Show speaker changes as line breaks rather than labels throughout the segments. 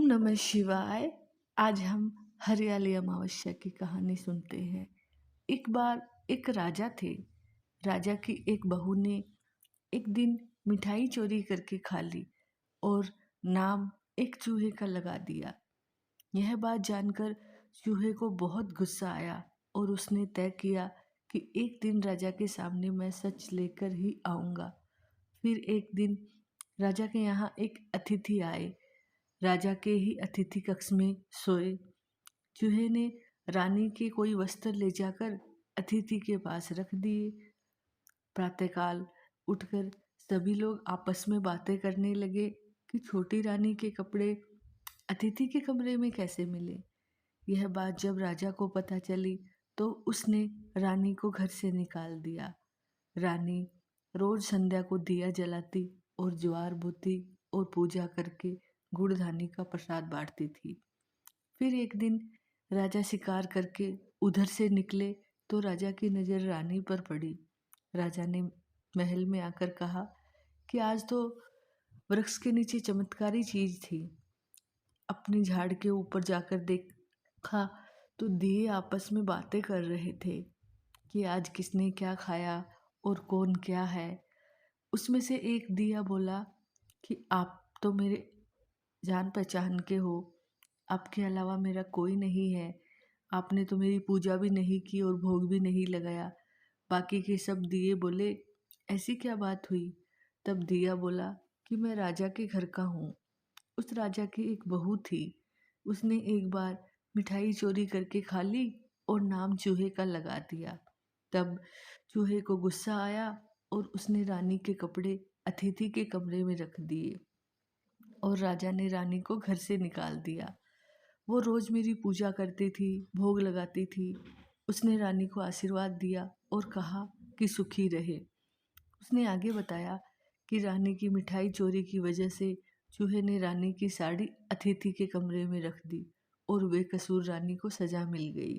नमः शिवाय। आज हम हरियाली अमावस्या की कहानी सुनते हैं। एक बार एक राजा थे। राजा की एक बहू ने एक दिन मिठाई चोरी करके खा ली और नाम एक चूहे का लगा दिया। यह बात जानकर चूहे को बहुत गुस्सा आया और उसने तय किया कि एक दिन राजा के सामने मैं सच लेकर ही आऊंगा। फिर एक दिन राजा के यहाँ एक अतिथि आए। राजा के ही अतिथि कक्ष में सोए। चूहे ने रानी के कोई वस्त्र ले जाकर अतिथि के पास रख दिए। प्रातःकाल उठकर सभी लोग आपस में बातें करने लगे कि छोटी रानी के कपड़े अतिथि के कमरे में कैसे मिले। यह बात जब राजा को पता चली तो उसने रानी को घर से निकाल दिया। रानी रोज संध्या को दिया जलाती और ज्वार बोती और पूजा करके गुड़धानी का प्रसाद बांटती थी। फिर एक दिन राजा शिकार करके उधर से निकले तो राजा की नज़र रानी पर पड़ी। राजा ने महल में आकर कहा कि आज तो वृक्ष के नीचे चमत्कारी चीज थी। अपनी झाड़ के ऊपर जाकर देखा तो दिए आपस में बातें कर रहे थे कि आज किसने क्या खाया और कौन क्या है। उसमें से एक दिया बोला कि आप तो मेरे जान पहचान के हो, आपके अलावा मेरा कोई नहीं है। आपने तो मेरी पूजा भी नहीं की और भोग भी नहीं लगाया। बाकी के सब दिए बोले ऐसी क्या बात हुई। तब दिया बोला कि मैं राजा के घर का हूँ। उस राजा की एक बहू थी। उसने एक बार मिठाई चोरी करके खा ली और नाम चूहे का लगा दिया। तब चूहे को गुस्सा आया और उसने रानी के कपड़े अतिथि के कमरे में रख दिए और राजा ने रानी को घर से निकाल दिया। वो रोज मेरी पूजा करती थी, भोग लगाती थी। उसने रानी को आशीर्वाद दिया और कहा कि सुखी रहे। उसने आगे बताया कि रानी की मिठाई चोरी की वजह से चूहे ने रानी की साड़ी अतिथि के कमरे में रख दी और बेकसूर रानी को सजा मिल गई।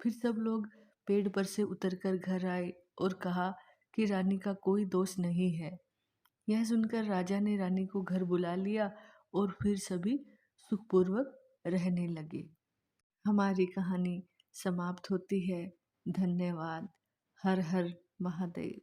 फिर सब लोग पेड़ पर से उतरकर घर आए और कहा कि रानी का कोई दोष नहीं है। यह सुनकर राजा ने रानी को घर बुला लिया और फिर सभी सुखपूर्वक रहने लगे। हमारी कहानी समाप्त होती है। धन्यवाद। हर हर महादेव।